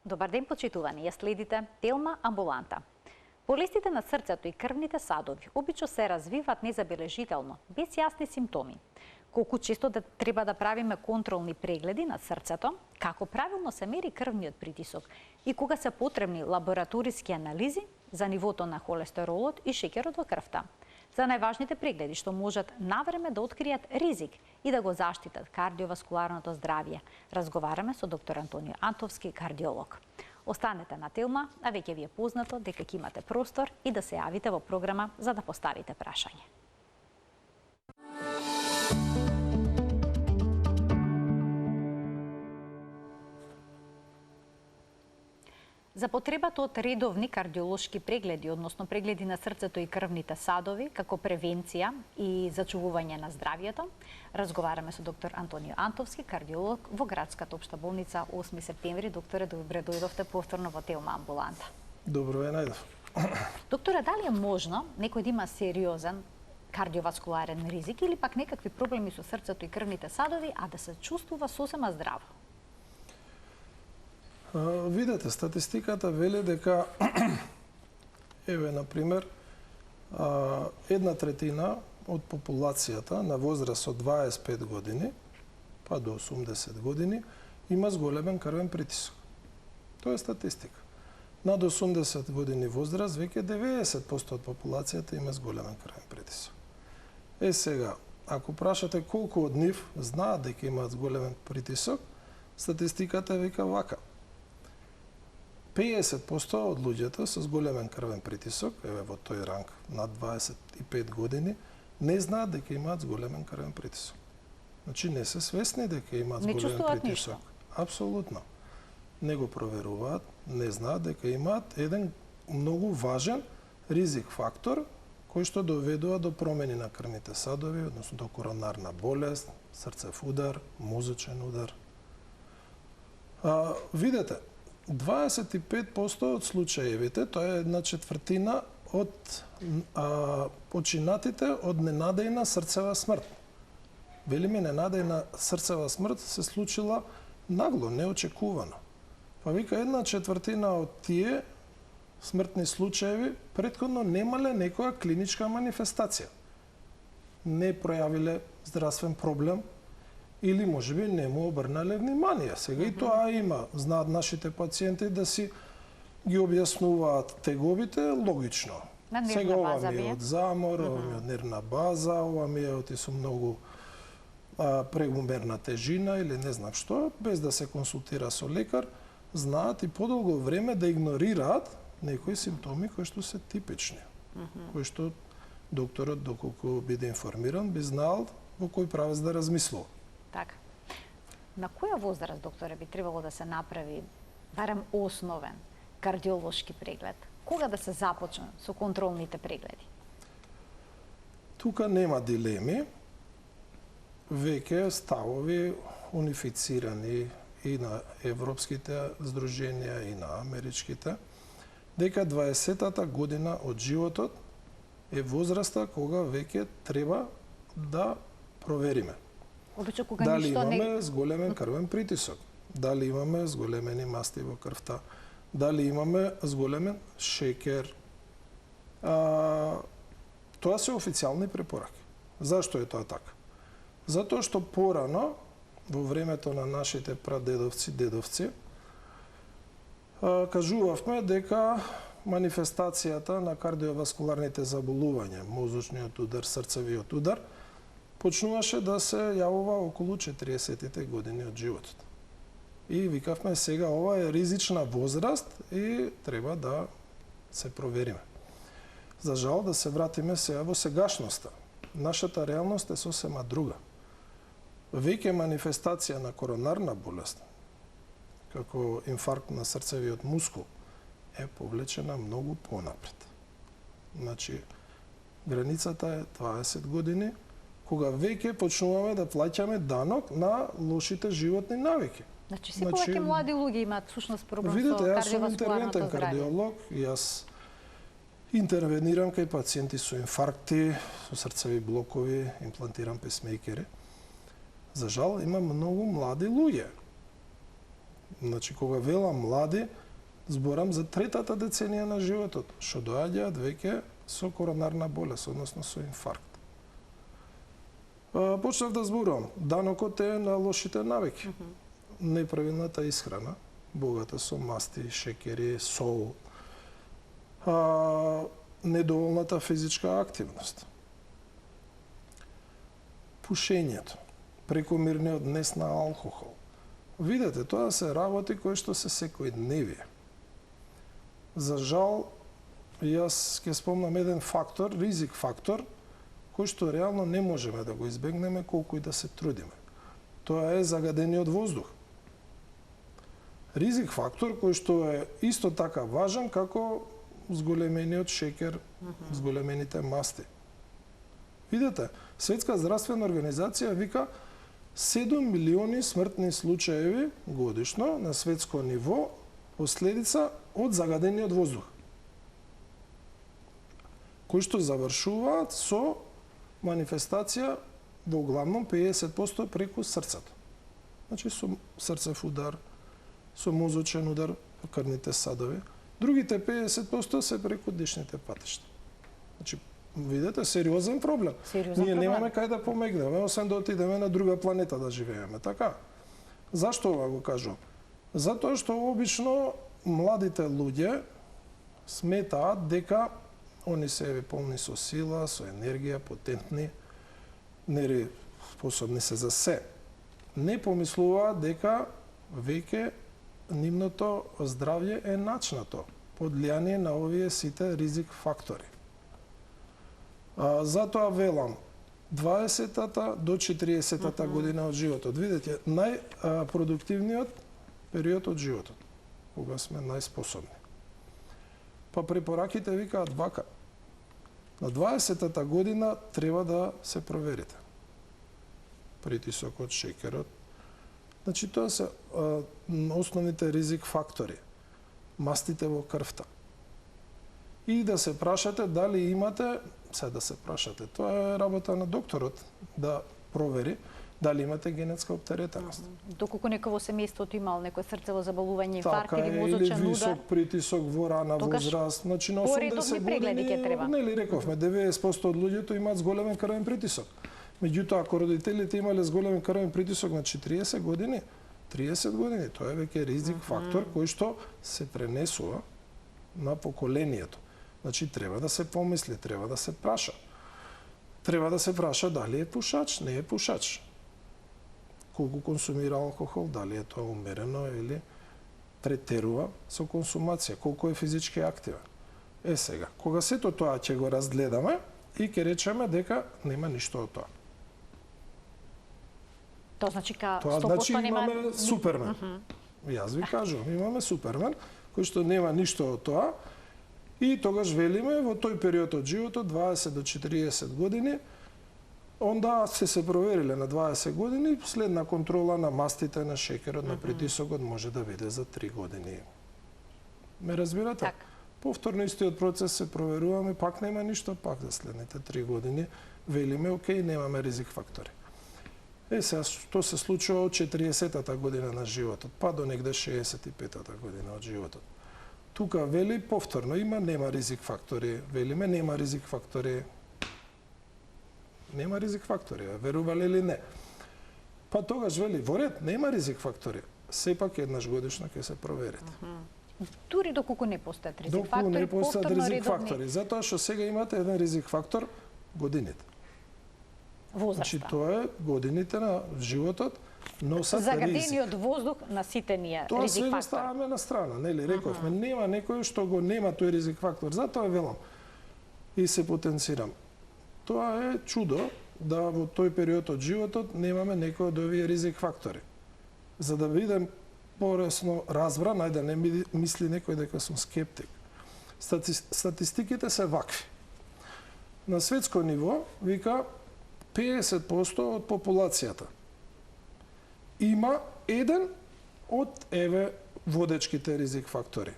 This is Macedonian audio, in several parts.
Добар ден, почитувани. Ја следите Телма амбуланта. Болестите на срцето и крвните садови обично се развиваат незабележително, без јасни симптоми. Колку често треба да правиме контролни прегледи на срцето, како правилно се мери крвниот притисок и кога се потребни лабораториски анализи за нивото на холестеролот и шеќерот во крвта. За најважните прегледи што можат навреме да откријат ризик и да го заштитат кардиоваскуларното здравје. Разговараме со доктор Антонио Антовски, кардиолог. Останете на Телма, а веќе ви е познато дека ќе имате простор и да се јавите во програма за да поставите прашање. За потребата од редовни кардиолошки прегледи, односно прегледи на срцето и крвните садови, како превенција и зачувување на здравјето, разговараме со доктор Антонио Антовски, кардиолог во Градската општа болница 8 септември. Докторе, добре дојдовте повторно во Телма амбуланта. Добро ве најдов. Докторе, дали е можно некој да има сериозен кардиоваскуларен ризик или пак некакви проблеми со срцето и крвните садови, а да се чувствува сосема здраво? Видете, статистиката вели дека, еве, например, 1/3 од популацијата на возраст од 25 години па до 80 години има зголемен крвен притисок. Тоа е статистика. Над 80 години возраст веќе 90% од популацијата има зголемен крвен притисок. Сега, ако прашате колку од нив знаат дека имаат зголемен притисок, статистиката вика вака. 50% од луѓето со зголемен крвен притисок, еве во тој ранг над 25 години, не знаат дека имаат зголемен крвен притисок. Значи не се свесни дека имаат зголемен притисок. Апсолутно. Не го проверуваат, не знаат дека имаат еден многу важен ризик фактор кој што доведува до промени на крвните садови, односно до коронарна болест, срцев удар, мозочен удар. Видете, 25% од случаевите, тоа е 1/4 од починатите од ненадејна срцева смрт. Велиме, ненадејна срцева смрт се случила нагло, неочекувано. Па вика 1/4 од тие смртни случаеви претходно немале некоја клиничка манифестација. Не пројавиле здравствен проблем, или можеби не му обрнале внимание. Сега и тоа има. Знаат нашите пациенти да си ги објаснуваат тегобите логично. Сега ова ми е од замор, ова ми е од нервна база, ова ми е од со многу прегумерна тежина или не знам што, без да се консултира со лекар, знаат и подолго време да игнорираат некои симптоми кои што се типични. Кои што докторот, доколку биде информиран, би знаел во кој правец да размислува. Така. На која возраст, докторе, би требало да се направи барем основен кардиолошки преглед? Кога да се започне со контролните прегледи? Тука нема дилеми. Веќе ставови унифицирани и на европските здруженија и на америчките, дека 20-та година од животот е возраста кога веќе треба да провериме. Дали имаме зголемен крвен притисок, дали имаме зголемени масти во крвта, дали имаме зголемен шеќер. Тоа се официјални препораки. Зашто е тоа така? Затоа што порано, во времето на нашите прадедовци, дедовци, кажувавме дека манифестацијата на кардиоваскуларните заболувања, мозочниот удар, срцевиот удар, почнуваше да се јавува околу 40-тите години од животот. И викавме, сега ова е ризична возраст и треба да се провериме. За жал, да се вратиме сега во сегашноста. Нашата реалност е сосема друга. Веќе манифестација на коронарна болест, како инфаркт на срцевиот мускул, е повлечена многу понапред. Значи, границата е 20 години, кога веќе почнуваме да плаќаме данок на лошите животни навики. Значи, се повеќе млади луѓе имаат всушност проблем со кардиоваскуларното здравје. Видите, јас сум интервентен кардиолог, јас интервенирам кај пациенти со инфаркти, со срцеви блокови, имплантирам песмејкери. За жал, има многу млади луѓе Значи, кога велам млади, зборам за третата деценија на животот, што доаѓаат веќе со коронарна болест, односно со инфаркт. Почнав да зборувам. Данокот е на лошите навики. Неправилната исхрана, богата со масти, шекери, сол, недоволната физичка активност, пушењето, прекомерниот однес на алкохол. Видете, тоа се работи кои што се секојдневие. За жал, јас ќе спомнам еден фактор, ризик фактор, кој што реално не можеме да го избегнеме колку и да се трудиме. Тоа е загадениот воздух. Ризик фактор кој што е исто така важен како зголемениот шекер, зголемените масти. Видете, Светска здравствена организација вика 7 милиони смртни случаеви годишно на светско ниво последица од загадениот воздух, кои што завршуваат со манифестација во главном 50% преку срцето. Значи со срцев удар, со мозочен удар по крвните садови. Другите 50% се преку дишните патишта. Значи, видете, сериозен проблем. Ние немаме кај да помегнеме, освен да отидеме на друга планета да живееме, така? Зашто ова го кажувам? Затоа што обично младите луѓе сметаат дека они се полни со сила, со енергија, потентни, нели способни се за се. Не помислуваат дека веќе нивното здравје е начнато под влијание на овие сите ризик фактори. Затоа велам, 20-та до 40-та година од животот. Видите, најпродуктивниот период од животот, кога сме најспособни. Па препораките викаат вака. На 20-та година треба да се проверите. Притисокот, шекерот. Значи, тоа се основните ризик фактори. Мастите во крвта. И да се прашате дали имате, да се прашате, тоа е работа на докторот да провери дали имате генетска оптеретеност. Доколку некој во семејството имал некој срцево заболување, инфаркт или мозочен удар, или висок притисок во рана возраст, значи на 80 години, нели рековме, 90% од луѓето имаат зголемен крвен притисок. Меѓутоа, ако родителите имале зголемен крвен притисок на 40 години, тоа е веќе ризик фактор кој што се пренесува на поколението. Значи, треба да се помисли, треба да се праша. Треба да се праша дали е пушач, не е пушач. Колку консумира алкохол, дали е тоа умерено или претерува со консумација, колку е физички активен. Сега, кога сето тоа ќе го разгледаме и ќе речеме дека нема ништо од тоа. Тоа значи ка 100% значи нема... имаме супермен. Јас ви кажувам, имаме супермен, кој што нема ништо од тоа, и тогаш велиме во тој период од животот, 20 до 40 години, онда се провериле на 20 години, следна контрола на мастите, на шекерот, на притисокот може да биде за 3 години. Ме разбирате? Так. Повторно истиот процес се проверуваме, пак нема ништо, пак за следните 3 години велиме, окей, немаме ризик фактори. Сега, што се случува од 40-та година на животот, па до негде 65-та година од животот. Тука вели повторно нема ризик фактори, велиме нема ризик фактори. Нема ризик фактори, верувале или не. Па тогаш вели во ред, нема ризик фактори. Сепак еднаш годишно ќе се проверите. Дури доколку не постојат ризик фактори, доколку не постојат ризик редовни... фактори, затоа што сега имате еден ризик фактор, годините. Возраста. Значи тоа е годините на животот носат ризик. Загадениот воздух на сите ние тоа ризик се фактори. ставаме на страна, нели, рековме, нема некој што го нема тој ризик фактор, затоа велам и се потенцирам. Тоа е чудо да во тој период од животот немаме некој од овие ризик фактори. За да бидем поресно разбран, ајде не мисли некој дека сум скептик. Статистиките се вакви. На светско ниво, вика, 50% од популацијата има еден од еве водечките ризик фактори.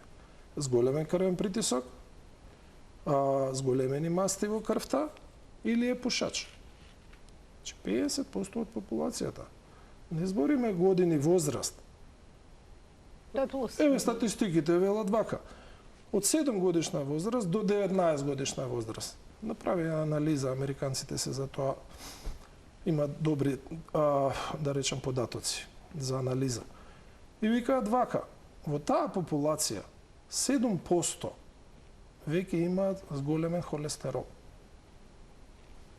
Зголемен крвен притисок, зголемени масти во крвта или е пушач. 50% од популацијата. Не збориме години возраст. Тој е плюс. Еве статистиките велат вака. Од 7 годишна возраст до 19 годишна возраст. Направи анализа, американците се за тоа имаат добри, да речем, податоци за анализа. И викаат вака, во таа популација 7% веќе имаат зголемен холестерол.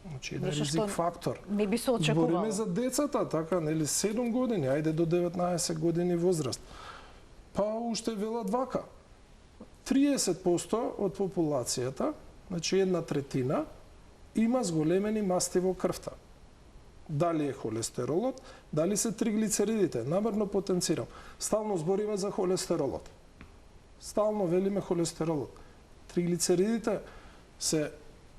Значи, еден ризик фактор. Не би се очекувало. Збориме за децата, така, нели, 7 години, ајде до 19 години возраст. Па уште велат вака. 30% од популацијата, значи 1/3, има зголемени масти во крвта. Дали е холестеролот, дали се триглицеридите. Намерно потенцирам. Стално збориме за холестеролот. Стално велиме холестеролот. Триглицеридите се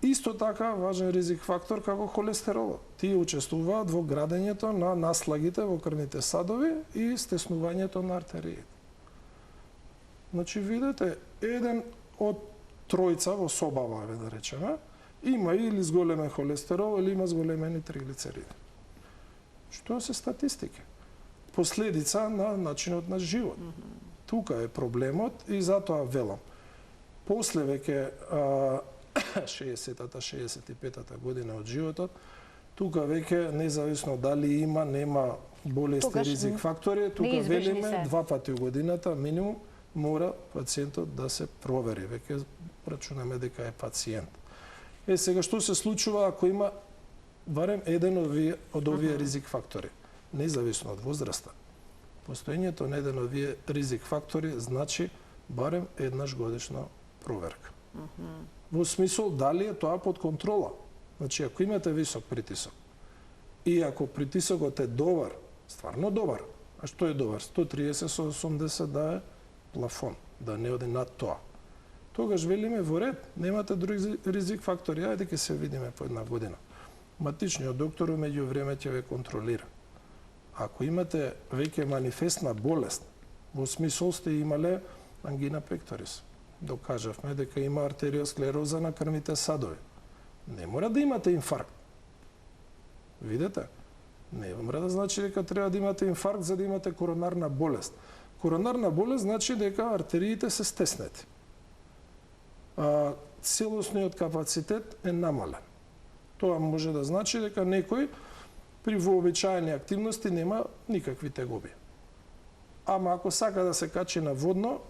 исто така важен ризик фактор како холестеролот. Тие учествуваат во градењето на наслагите во крвните садови и стеснувањето на артериите. Значи, видите, еден од тројца во собава, да речеме, има или зголемен холестерол, или има зголемени триглицериди. Што се статистика? Последица на начинот на живот. Тука е проблемот и затоа велам. После веќе 60-та, 65-та година од животот, тука веќе независно дали има, нема болести, ризик фактори, тука велиме 2 пати у годината минимум мора пациентот да се провери. Веќе рачунаме дека е пациент. Сега што се случува ако има барем еден од овие ризик фактори, независно од возраста? Постоењето на еден од овие ризик фактори значи барем еднаш годишно проверка. Во смисол дали е тоа под контрола. Значи ако имате висок притисок и ако притисокот е добар, стварно добар, а што е добар? 130 со 80 да е плафон, да не оди над тоа. Тогаш велиме во ред, немате други ризик фактори, ајде ќе се видиме по една година. Матичниот доктор меѓу време ќе ве контролира. Ако имате веќе манифестна болест, во смисол сте имале ангина пекторис, докажавме дека има артериосклероза на крвните садови. Не мора да имате инфаркт. Видете? Не мора да значи дека треба да имате инфаркт за да имате коронарна болест. Коронарна болест значи дека артериите се стеснети. Целосниот капацитет е намален. Тоа може да значи дека некој при вообичаени активности нема никакви тегоби. Ама ако сака да се качи на водно,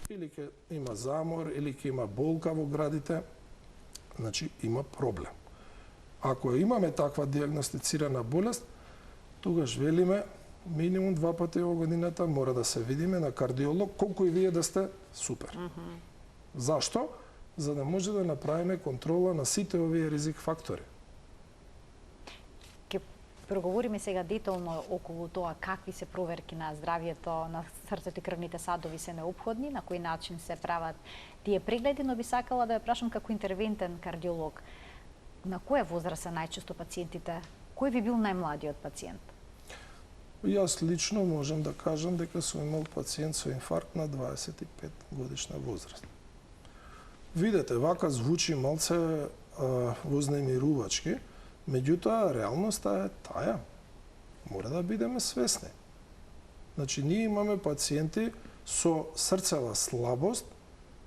или ќе има замор, или ќе има болка во градите, значи има проблем. Ако имаме таква диагностицирана болест, тогаш велиме минимум 2 пати во годината мора да се видиме на кардиолог, колку и вие да сте супер. Зашто? За да може да направиме контрола на сите овие ризик фактори. Ке проговориме сега детално околу тоа какви се проверки на здравието на срцето и крвните садови се неопходни, на кој начин се прават тие прегледи, но би сакала да ја прашам како интервентен кардиолог. На која возраст се најчесто пациентите? Кој би бил најмладиот пациент? Јас лично можам да кажам дека сум имал пациент со инфаркт на 25 годишна возраст. Видете, вака звучи малце вознемирувачки, меѓутоа реалноста е таа. Мора да бидеме свесни. Значи, ние имаме пациенти со срцева слабост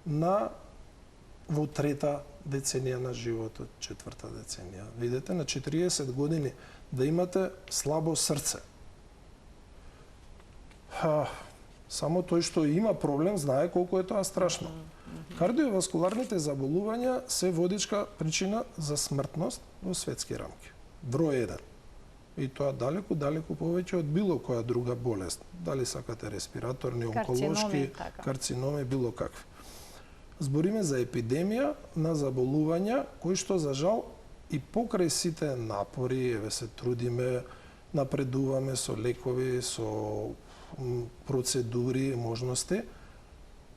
во 3-та деценија на животот, 4-та деценија. Видете, на 40 години да имате слабо срце. Само тој што има проблем знае колку е тоа страшно. Кардиоваскуларните заболувања се водичка причина за смртност во светски рамки. Број 1. И тоа далеку повеќе од било која друга болест. Дали сакате респираторни, онколошки, карциноми, било какви. Збориме за епидемија на заболувања кои што за жал и покрај сите напори, еве се трудиме, напредуваме со лекови, со процедури, можности,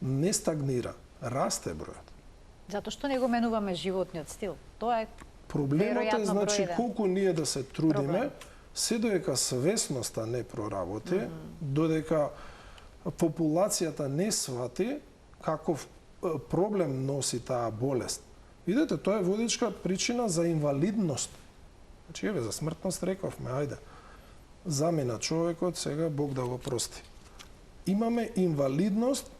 не стагнира, расте бројот. Затоа што не го менуваме животниот стил. Тоа е проблемот е, значи, колку ние да се трудиме, се додека свесноста не проработи, додека популацијата не свати каков проблем носи таа болест. Видете, тоа е водичка причина за инвалидност. Значи, еве, за смртност рековме, ајде. Замина човекот, сега Бог да го прости. имаме инвалидност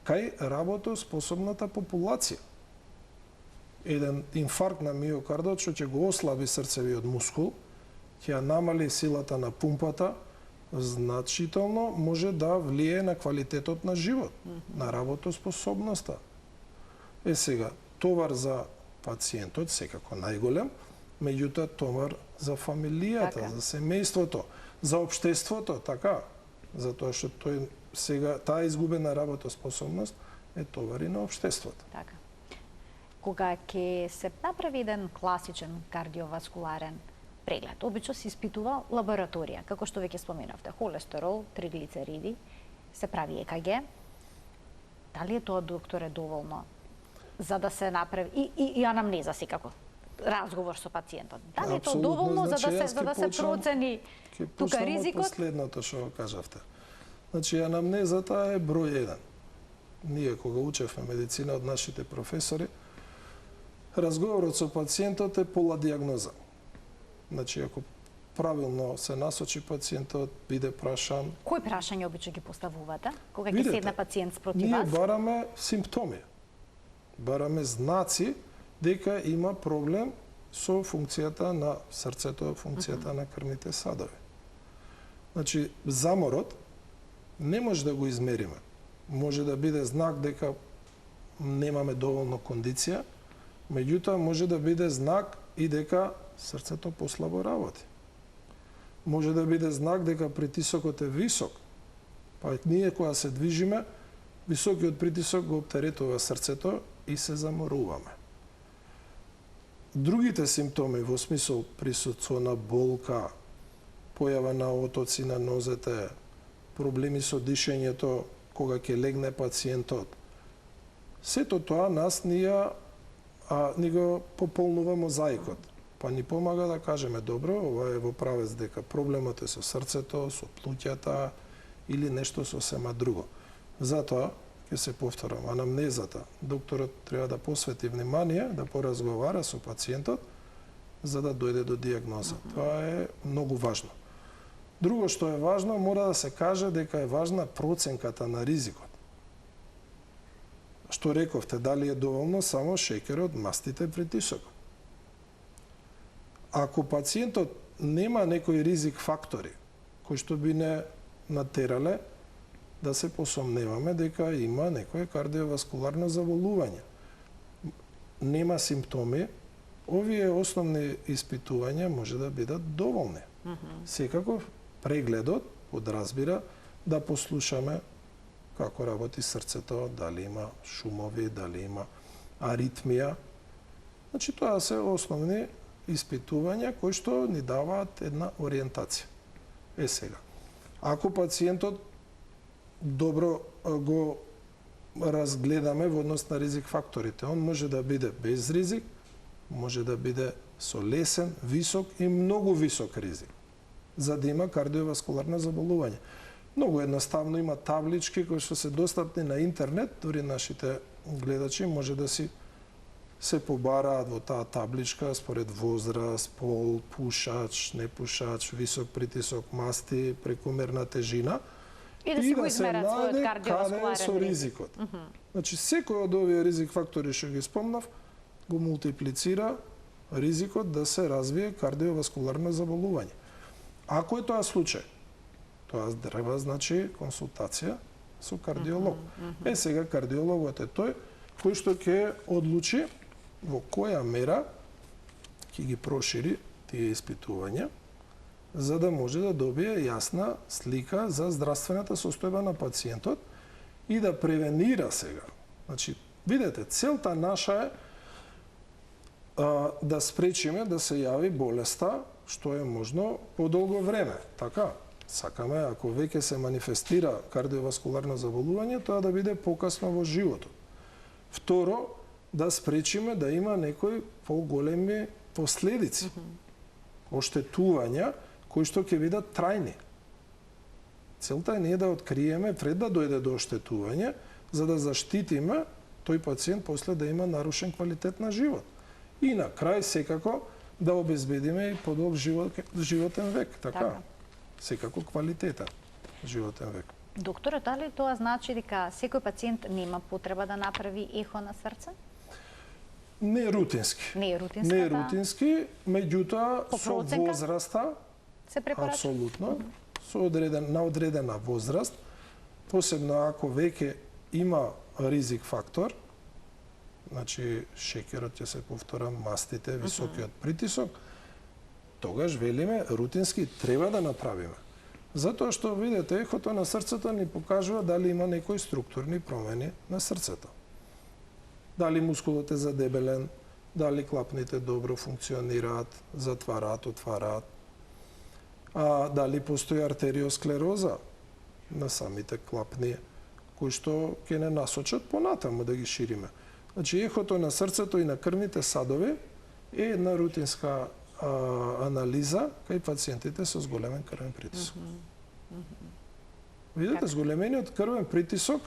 кај работоспособната популација. Еден инфаркт на миокардот што ќе го ослаби срцевиот мускул, ќе ја намали силата на пумпата, значително може да влие на квалитетот на живот, на работоспособноста. Сега, товар за пациентот секако најголем, меѓутоа товар за фамилијата, за семејството, за општеството, така, затоа што тој сега таа изгубена работоспособност е товар и на општеството. Така. Кога ќе се направи еден класичен кардиоваскуларен преглед, обично се испитува лабораторија, како што веќе споменавте, холестерол, триглицериди, се прави ЕКГ. Дали е тоа, докторе, доволно за да се направи и анамнеза секако, разговор со пациентот? Дали е тоа доволно за да се процени тука ризикот? Последното што го кажавте. Значи, анамнезата е број 1. Ние кога учевме медицина од нашите професори, разговорот со пациентот е пола диагноза. Значи, ако правилно се насочи пациентот, биде прашан... Кои прашања обично ги поставувате? Кога ќе седне пациент спротив ние вас? Ние бараме симптоми. Бараме знаци дека има проблем со функцијата на срцето, функцијата на крвните садови. Значи, заморот не може да го измериме. Може да биде знак дека немаме доволно кондиција, меѓутоа може да биде знак и дека срцето послабо работи. Може да биде знак дека притисокот е висок, па ние кога се движиме, високиот притисок го оптеретува срцето и се заморуваме. Другите симптоми во смисол присуство на болка, појава на отоци на нозете, проблеми со дишењето кога ќе легне пациентот. Сето тоа нас ни го пополнува мозаикот. Па ни помага да кажеме, добро, ова е во правец дека проблемот е со срцето, со плуќата или нешто сосема друго. Затоа, ќе се повторам, анамнезата, докторот треба да посвети внимание, да поразговара со пациентот, за да дојде до диагноза. Тоа е многу важно. Друго што е важно, мора да се каже дека е важна проценката на ризикот. Што рековте, дали е доволно само шеќерот, мастите, притисокот. Ако пациентот нема некои ризик фактори кои што би не натерале да се посомневаме дека има некое кардиоваскуларно заболување, нема симптоми, овие основни испитувања може да бидат доволни. Секако прегледот подразбира да послушаме како работи срцето, дали има шумови, дали има аритмија. Значи, тоа се основни испитувања кои што ни даваат една ориентација. Сега, ако пациентот добро го разгледаме во однос на ризик факторите, он може да биде без ризик, може да биде со лесен, висок и многу висок ризик, за да има кардиоваскуларно заболување. Многу едноставно има таблички кои што се достапни на интернет, дури нашите гледачи може да си се побараат во таа табличка според возраст, пол, пушач, непушач, висок притисок, масти, прекумерна тежина и да си го измерат својот кардиоваскуларен ризикот. Значи, секој од овие ризик фактори што ги спомнав, го мултиплицира ризикот да се развие кардиоваскуларно заболување. Ако е тоа случај, тоа треба значи консултација со кардиолог. Сега кардиологот е тој кој што ќе одлучи во која мера ќе ги прошири тие испитувања, за да може да добие јасна слика за здравствената состојба на пациентот и да превенира сега. Значи, видете, целта наша е да спречиме да се јави болеста што е можно подолго време. Така, сакаме, ако веќе се манифестира кардиоваскуларно заболување, тоа да биде покасно во животот. Второ, да спречиме да има некои поголеми последици, оштетувања, кои што ќе бидат трајни. Целта е ние да откриеме пред да дојде до оштетување, за да заштитиме тој пациент после да има нарушен квалитет на живот. И на крај секако да обезбедиме и подолг животен век, така. Секако квалитетен животен век. Докторе, дали тоа значи дека секој пациент нема потреба да направи ехо на срце? Не е рутински. Не е рутинска, Не е рутински, меѓутоа По со проценка? возраста, Се препорача? апсолутно, на одредена возраст, посебно ако веќе има ризик фактор, значи шеќерот ќе се повтора, мастите, високиот притисок, тогаш велиме рутински треба да направиме. Затоа што видите, ехото на срцето ни покажува дали има некои структурни промени на срцето. Дали мускулот е задебелен, дали клапните добро функционираат, затвараат, отвараат, дали постои артериосклероза на самите клапни, кои што ќе не насочат понатаму да ги шириме. Значи, ехото на срцето и на крвните садови е една рутинска анализа кај пациентите со зголемен крвен притисок. Видите, зголемениот крвен притисок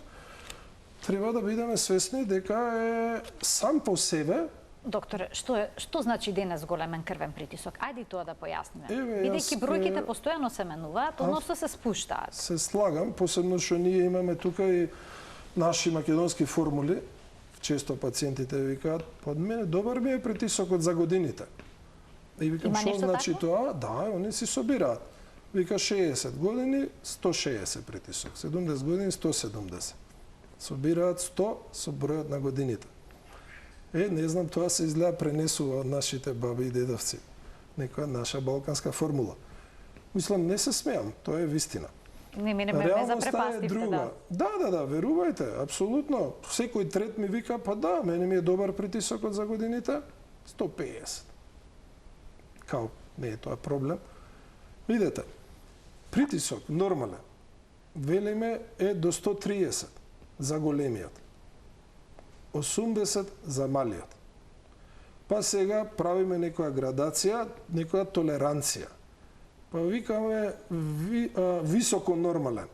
треба да бидеме свесни дека е сам по себе. Докторе, што значи денес големен крвен притисок? Ајде тоа да појасниме. јас, Бидејќи бројките постојано се менуваат, односно се спуштаат. Се слагам, посебно што ние имаме тука и наши македонски формули. Често пациентите викаат, под мене добар ми е притисокот за годините. И викам, Има што нешто значи такво? тоа? Да, они си собираат. Вика 60 години, 160 притисок, 70 години, 170. Собираат 100 со бројот на годините. Не знам, тоа се изгледа пренесува од нашите баби и дедовци. Некоја наша балканска формула. Мислам, не се смеам, тоа е вистина. Не, ме Реалноста е запрепастивте, друга. Да, верувајте, апсолутно. Секој трет ми вика, па да, мене ми е добар притисокот за годините, 150. Као, не е тоа проблем. Видете, притисок нормален, велиме е до 130 за големиот, 80 за малиот. Па сега правиме некоја градација, некоја толеранција. Па викаме високо нормален.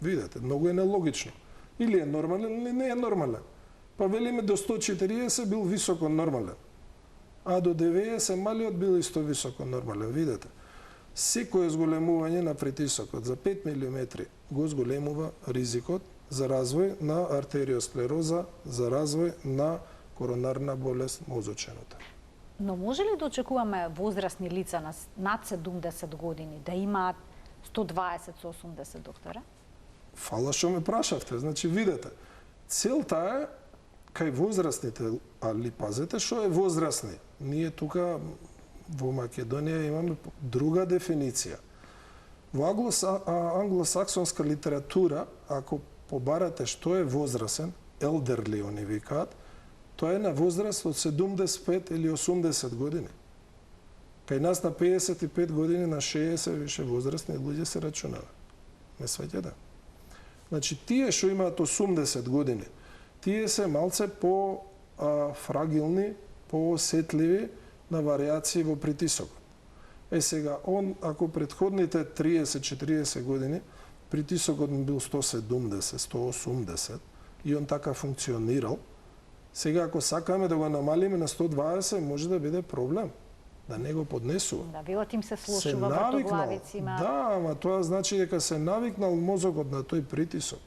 Видете, многу е нелогично. Или е нормален, или не е нормален. Па велиме до 140 бил високо нормален. А до 90 малиот бил исто високо нормален. Видете, секој зголемување на притисокот за 5 мм го зголемува ризикот за развој на артериосклероза, за развој на коронарна болест мозоченото. Но може ли да очекуваме возрастни лица над 70 години да имаат 120 со 80, докторе? Фала што ме прашавте. Значи, видете, целта е кај возрастните, али пазете што е возрастни. Ние тука во Македонија имаме друга дефиниција. Во англосаксонска литература, ако побарате што е возрасен, елдерли они викаат, тоа е на возраст од 75 или 80 години. Кај нас на 55 години, на 60 више возрастни луѓе се рачунава. Ме сваќате? Значи, тие што имаат 80 години, тие се малце по-фрагилни, по-осетливи на варијации во притисокот. Сега, ако предходните 30-40 години, притисокот ми бил 170, 180, и он така функционирал, сега, ако сакаме да го намалиме на 120, може да биде проблем. Да не го поднесува. Да, билот им се слушува вртоглавицима. Да, ама тоа значи дека се навикнал мозокот на тој притисок.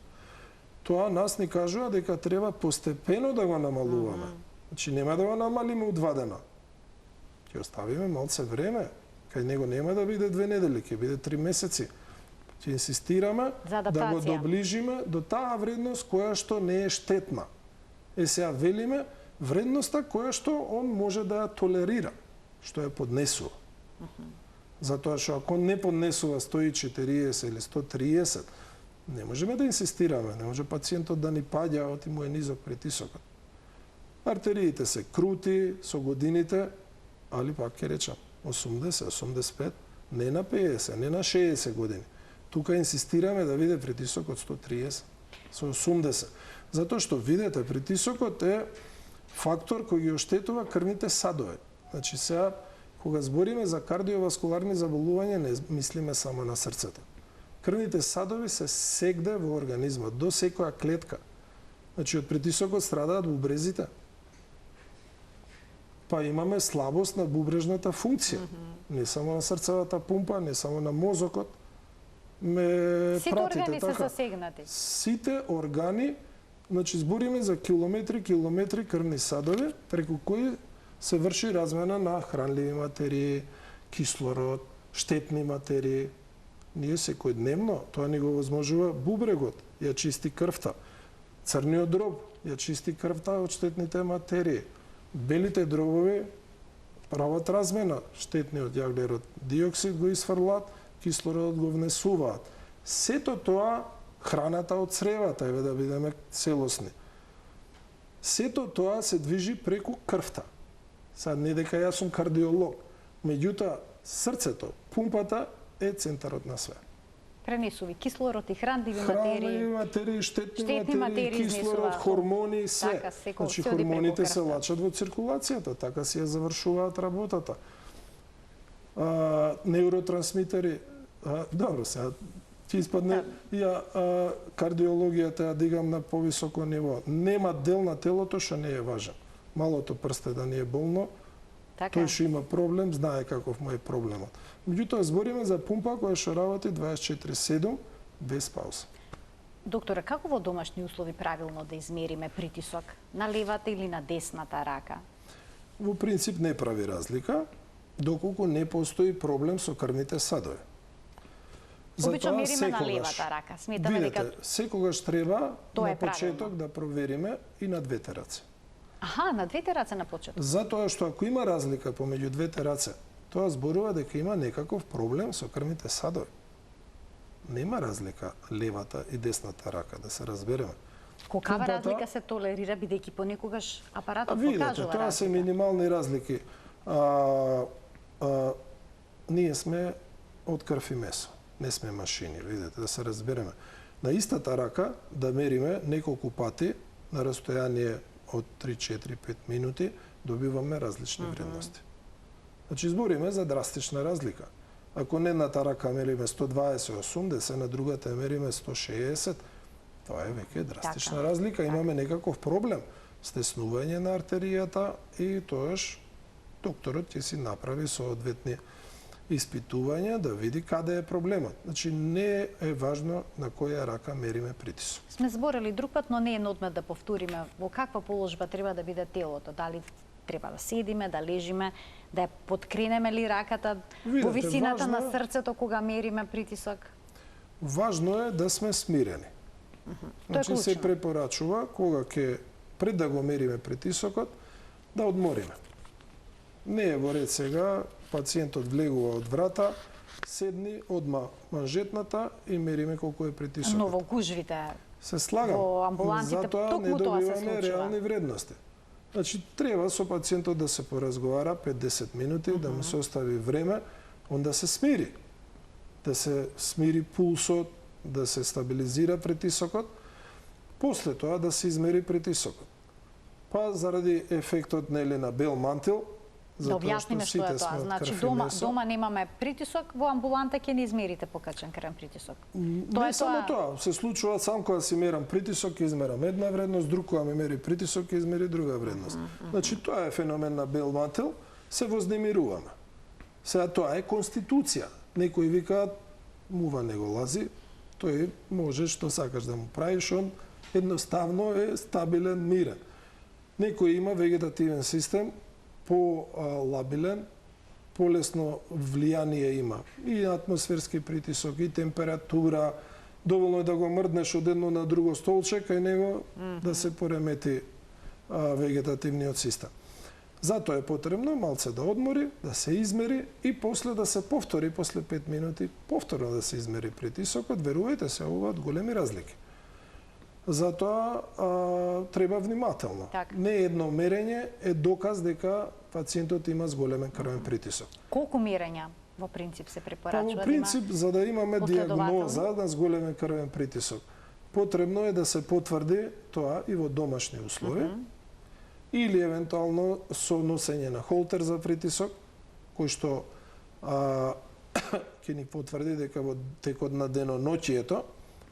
Тоа нас ни кажува дека треба постепено да го намалуваме. Значи, нема да го намалиме у 2 дена. Ќе оставиме малце време. Кај него нема да биде 2 недели, ќе биде 3 месеци. Ќе инсистираме да го доближиме до таа вредност која што не е штетна. Сега велиме вредноста која што он може да ја толерира, што ја поднесува. Затоа што ако не поднесува 140 или 130, не можеме да инсистираме, не може пациентот да ни паѓа, оти му е низок притисокот. Артериите се крути со годините, али пак ќе речам 80, 85, не на 50, не на 60 години. Тука инсистираме да биде притисокот 130, со 80. Затоа што, видите, притисокот е фактор кој ги оштетува крвните садови. Значи, сега, кога збориме за кардиоваскуларни заболувања, не мислиме само на срцето. Крвните садови се сегде во организмот, до секоја клетка. Значи, од притисокот страдаат бубрезите. Па имаме слабост на бубрежната функција. Не само на срцевата пумпа, не само на мозокот. ме Сите пратите. органи се така. засегнати. Сите органи, значи збориме за километри крвни садови преку кои се врши размена на хранливи материи, кислород, штетни материи. Ние секојдневно, тоа ни го возможува бубрегот, ја чисти крвта. Црниот дроб ја чисти крвта од штетните материи. Белите дробови прават размена, штетниот јаглерод диоксид го изфрлаат, кислородот го внесуваат. Сето тоа, храната од цревата, еве да бидеме целосни. Сето тоа се движи преку крвта. Сад не дека јас сум кардиолог, меѓутоа срцето, пумпата е центарот на све. Пренесува кислород и хранливи Хранливи материи. материи, штетни материи, кислород, хормони, се. Така, секој Значи се оди преку хормоните се крвта. лачат во циркулацијата, така си ја завршуваат работата. Неуротрансмитери, добро сега, ќе испадне кардиологијата ја дигам на повисоко ниво. Нема дел на телото што не е важен. Малото прсте да ни е болно, Така. тој што има проблем, знае каков му е проблемот. Меѓутоа, збориме за пумпа која што работи 24/7 без пауза. Докторе, како во домашни услови правилно да измериме притисок на левата или на десната рака? Во принцип не прави разлика, доколку не постои проблем со крвните садови. Обично мериме на левата рака. Сметаме видете, дека секогаш треба тоа на е почеток правилно. да провериме и на двете раце. Аха, на двете раце на почеток. Затоа што ако има разлика помеѓу двете раце, тоа зборува дека има некаков проблем со крвните садови. Нема разлика левата и десната рака, да се разбереме. Колкава Пумпата- разлика се толерира, бидејќи понекогаш апаратот Видете, покажува тоа се разлика. минимални разлики. Ние сме од крв и месо, не сме машини, видете, да се разбереме. На истата рака да мериме неколку пати на растојание од 3, 4, 5 минути, добиваме различни вредности. Значи, збориме за драстична разлика. Ако на едната рака мериме 120-80, на другата мериме 160, тоа е веќе драстична Така. разлика. Имаме некаков проблем, стеснување на артеријата и тоаш докторот ќе си направи соодветни испитувања да види каде е проблемот. Значи, не е важно на која рака мериме притисок. Сме зборели друг пат, но не е на одмет да повториме во каква положба треба да биде телото. Дали треба да седиме, да лежиме, да ја подкренеме ли раката Видете, во висината важно на е- срцето кога мериме притисок? Важно е да сме смирени. Значи, се клучно. препорачува кога пред да го мериме притисокот, да одмориме. Не е во ред сега, пациентот влегува од врата, седни одма манжетната и мериме колку е притисокот. Но во гужвите Се слагам. во амбулантите Затоа токму не тоа се добиваме случува. реални вредности. Значи, треба со пациентот да се поразговара 5-10 минути, да му се остави време, он да се смири. Да се смири пулсот, да се стабилизира притисокот, после тоа да се измери притисокот. Па заради ефектот нели на бел мантил, Да затоа објасниме што е сите тоа. сме од Значи крв и дома месо. дома немаме притисок, во амбуланта ќе не измерите покачен крвен притисок. Тоа Не е само тоа, се случува сам кога си мерам притисок, ќе измерам една вредност, друг кога ми мери притисок, ќе измери друга вредност. Значи тоа е феномен на бел мантил, се вознемируваме. Сега тоа е конституција. Некои викаат, мува не го лази, тој може што сакаш да му правиш, он едноставно е стабилен, мирен. Некој има вегетативен систем, по-лабилен, полесно влијание има. И атмосферски притисок, и температура, доволно е да го мрднеш од едно на друго столче, кај него да се поремети вегетативниот систем. Затоа е потребно малце да одмори, да се измери и после да се повтори, после 5 минути, повторно да се измери притисокот. Верувајте се, оваат големи разлики. Затоа треба внимателно. Така. Не едно мерење е доказ дека пациентот има зголемен крвен притисок. Колку мерења во принцип се Па препорачува во принцип, за да имаме последователно? диагноза на зголемен крвен притисок, потребно е да се потврди тоа и во домашни услови, или евентуално со носење на холтер за притисок, кој што ќе ни потврди дека во текот на деноноќието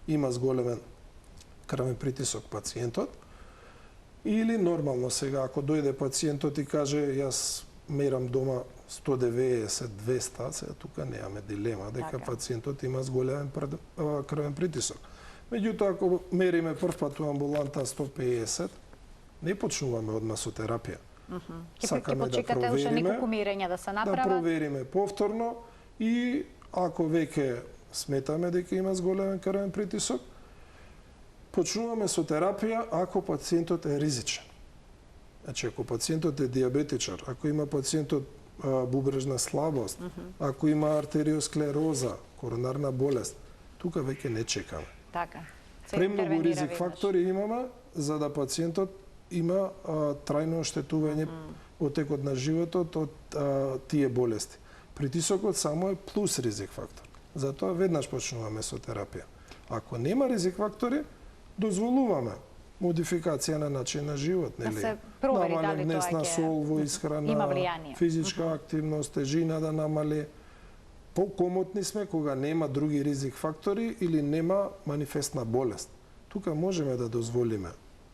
има зголемен крвен притисок пациентот, или нормално сега, ако дојде пациентот и каже јас мерам дома 190, 200, сега тука немаме дилема дека пациентот има зголемен крвен притисок. Меѓутоа, ако мериме прв пат у амбуланта 150, не почнуваме одма со терапија. Сакаме да провериме, неколку мерења да се направат. Да провериме повторно и ако веќе сметаме дека има зголемен крвен притисок, почнуваме со терапија ако пациентот е ризичен. Значи, ако пациентот е диабетичар, ако има пациентот бубрежна слабост, ако има артериосклероза, коронарна болест, тука веќе не чекаме. Така. Премногу ризик фактори имаме за да пациентот има трајно оштетување од текот на животот од тие болести. Притисокот само е плюс ризик фактор. Затоа веднаш почнуваме со терапија. Ако нема ризик фактори, дозволуваме модификација на начин на живот, нели? Да се провери дали тоа сол во исхрана, физичка активност, тежина да намали. Покомотни сме кога нема други ризик фактори или нема манифестна болест. Тука можеме да дозволиме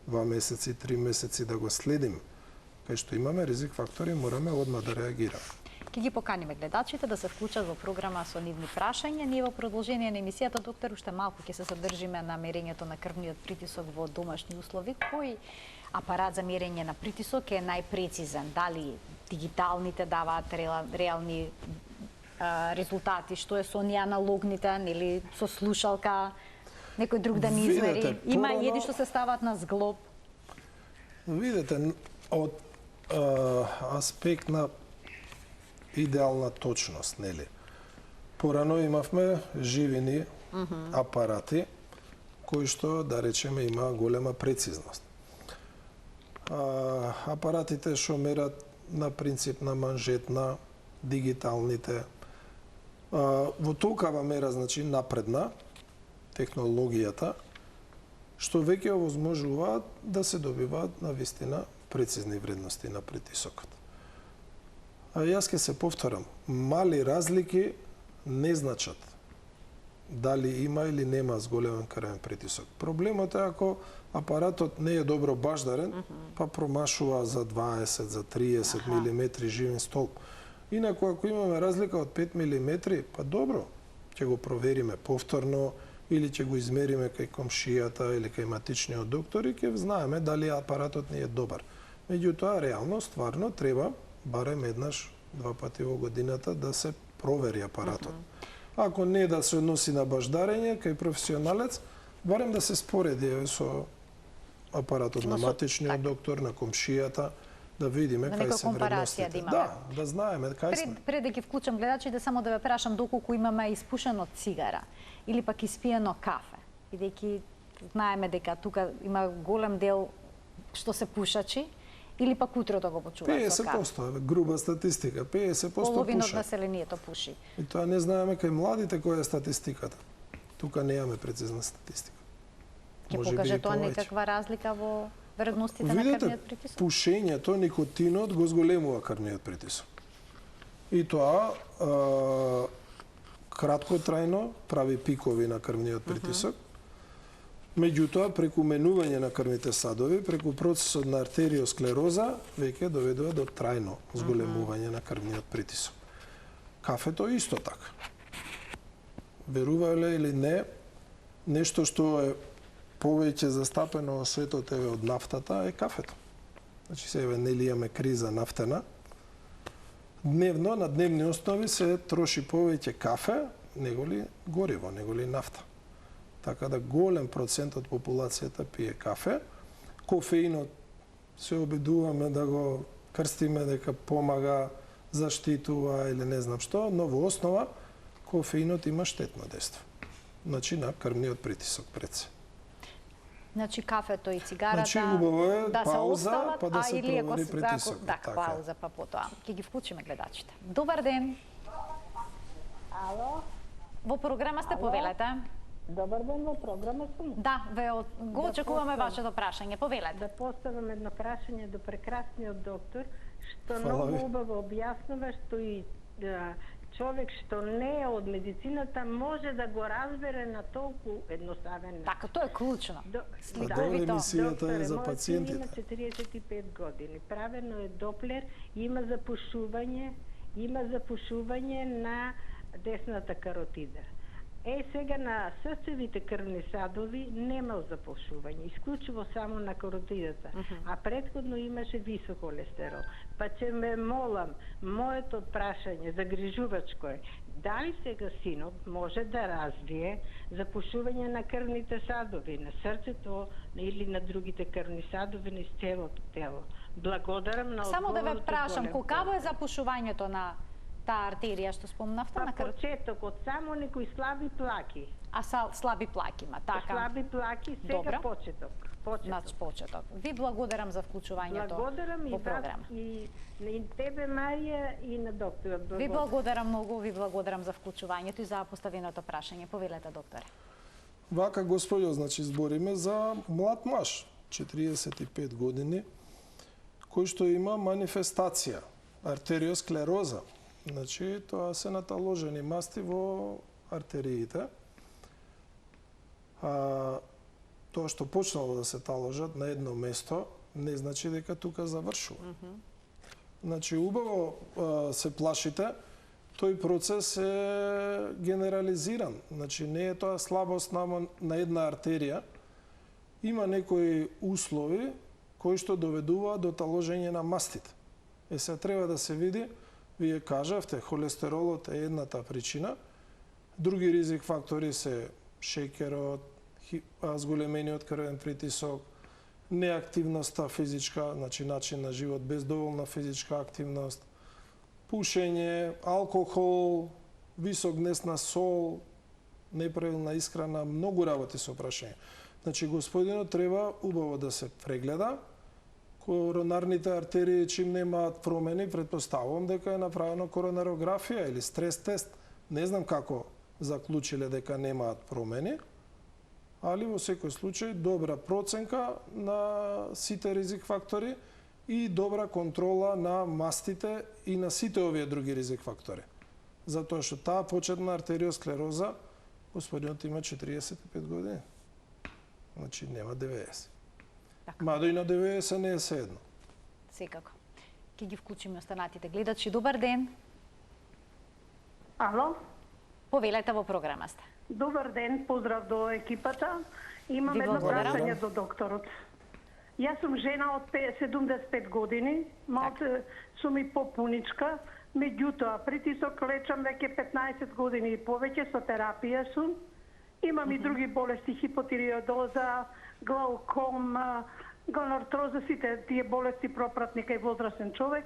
2 месеци, 3 месеци да го следиме. Кај што имаме ризик фактори, мораме одма да реагираме. Ќе ги поканиме гледачите да се вклучат во програма со нивни прашања. Ние во продолжение на емисијата, доктор, уште малку ќе се задржиме на мерењето на крвниот притисок во домашни услови. Кој апарат за мерење на притисок е најпрецизен? Дали дигиталните даваат реални резултати, што е со оние аналогните, или со слушалка, некој друг да ни измери? Има и едни што се стават на зглоб. Видете, од аспект на идеална точност, нели? Порано имавме живини апарати кои што, да речеме, има голема прецизност. Апаратите што мерат на принцип на манжетна, дигиталните, во толкава мера, значи, напредна технологијата, што веќе овозможуваат да се добиваат на вистина прецизни вредности на притисокот. Јас ќе се повторам, мали разлики не значат дали има или нема зголемен крвен притисок. Проблемот е ако апаратот не е добро баждарен, па промашува за 20, за 30 мм живин столб. Инаку, ако имаме разлика од 5 мм, па добро, ќе го провериме повторно или ќе го измериме кај комшијата или кај матичниот доктор и ќе знаеме дали апаратот не е добар. Меѓутоа, реално, стварно, треба барем еднаш, 2 пати во годината да се провери апаратот. Ако не да се односи на баждарење кај професионалец, барем да се спореди со апаратот на матичниот доктор, на комшијата, да видиме кај се вредностите. Да знаеме кај сме. Пред да ги вклучам гледачите, само да ве прашам доколку имаме испушено цигара или пак испиено кафе, бидејќи знаеме дека тука има голем дел што се пушачи, или пак утрото го почуваат со кафе. 50%, груба статистика, 50% половина од пуша. населението пуши. И тоа не знаеме кај младите која е статистиката. Тука немаме прецизна статистика. Ќе покаже тоа некаква разлика во вредностите на крвниот притисок? Пушењето, никотинот го зголемува крвниот притисок. И тоа краткотрајно прави пикови на крвниот притисок. Меѓутоа, преку менување на крвните садови, преку процесот на артериосклероза, веќе доведува до трајно зголемување на крвниот притисок. Кафето исто така. Верувале или не, нешто што е повеќе застапено во светот од нафтата е кафето. Значи, сега нели имаме криза нафтена. Дневно, на дневни основи се троши повеќе кафе, неголи гориво, неголи нафта. Така да голем процент од популацијата пие кафе. Кофеинот се обидуваме да го крстиме дека помага, заштитува или не знам што, но во основа кофеинот има штетно дејство. Значи на крвниот притисок пред се. Значи кафето и цигарата значи, убаво е да пауза, се остават, па да се провери притисокот. Да, пауза, па потоа. Ќе ги вклучиме гледачите. Добар ден. Ало? Во програма сте, повелете. Добар ден, во програма сум. Да, го очекуваме вашето прашање, повелете. Да поставам едно прашање до прекрасниот доктор, што Фала многу ви. убаво објаснува, што и човек што не е од медицината може да го разбере на толку едноставен начин. Така, тоа е клучно. Сликовито. Емисијата е за пациентите. Има 45 години. Правено е Доплер, има запушување има запушување на десната каротида. Сега на срцевите крвни садови нема запушување, исклучиво само на каротидата, а претходно имаше висок холестерол. Па ќе ме молам, моето прашање загрижувачко е, дали сега синот може да развие запушување на крвните садови, на срцето или на другите крвни садови низ целото тело. Благодарам на Само да ве одговорот. прашам, колкаво е запушувањето на таа артерија што спомнавте на крв? Почетокот само некои слаби плаки. А слаби плаки има, така? Слаби плаки, сега Добро. почеток. Значи почеток. Ви благодарам за вклучувањето во програма. И тебе, Марија, и на докторот. Ви благодарам многу, ви благодарам за вклучувањето и за поставеното прашање. Повелете, докторе. Вака, господјо, значи збориме за млад маж, 45 години, кој што има манифестација, артериосклероза. Значи, тоа се наталожени масти во артериите. Тоа што почнало да се таложат на едно место, не значи дека тука завршува. Значи, убаво се плашите, тој процес е генерализиран. Значи, не е тоа слабост на една артерија. Има некои услови кои што доведуваат до таложење на мастите. Се треба да се види, вие кажавте, холестеролот е едната причина. Други ризик фактори се шеќерот, зголемениот крвен притисок, неактивноста физичка, значи начин на живот без доволна физичка активност, пушење, алкохол, висок внес на сол, неправилна исхрана, многу работи со прашање. Значи, господинот треба убаво да се прегледа. Коронарните артерии, чим немаат промени, предпоставувам дека е направено коронарографија или стрес тест. Не знам како заклучиле дека немаат промени, али во секој случај добра проценка на сите ризик фактори и добра контрола на мастите и на сите овие други ризик фактори. Затоа што таа почетна артериосклероза, господинот има 45 години. Значи нема 90. Мада и на 90 не е седно. Секако. Ке ги вклучиме останатите гледачи. Добар ден. Ало? Повелете, во програма сте. Добар ден, поздрав до екипата. Имам едно прашање до докторот. Јас сум жена од 75 години, малце сум и попуничка, меѓутоа притисок лечам веќе 15 години и повеќе со терапија сум. Имам и други болести, хипотиреодоза, глауком, гонортроза, сите тие болести пропратни кај возрастен човек.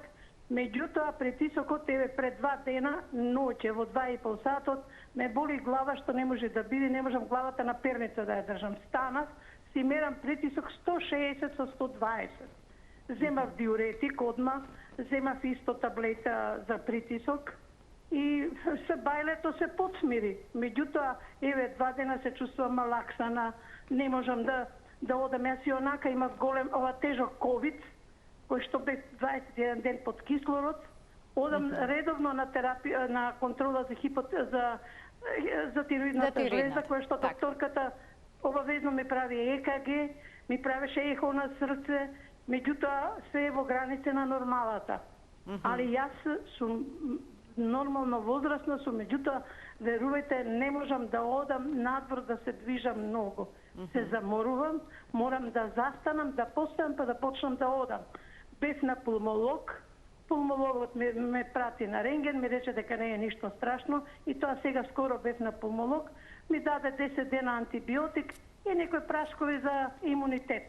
Меѓутоа, притисокот е пред 2 дена, ноќе, во 2,5 сатот, ме боли глава што не може да биде, не можам главата на перница да ја држам. Станав, си мерам притисок 160 со 120. Земав диуретик одма, земав исто таблета за притисок и се бајлето се подсмири. Меѓутоа, 2 дена се чувствувам малаксана, не можам да одам. Јас и онака имав голем, тежок ковид, кој што бе 21 ден под кислород, одам редовно на терапија, на контрола за тироидната жлеза, која што докторката обавезно ми прави ЕКГ, ми правеше ехо на срце, меѓутоа се е во границе на нормалата. Али јас сум нормално возрастна сум, меѓутоа, верувајте, не можам да одам надвор да се движам многу. Се заморувам, морам да застанам, да постојам, па да почнам да одам. Бев на пулмолог, пулмологот ме прати на рентген, ми рече дека не е ништо страшно и тоа сега скоро бев на пулмолог, ми даде 10 дена антибиотик и некои прашкови за имунитет.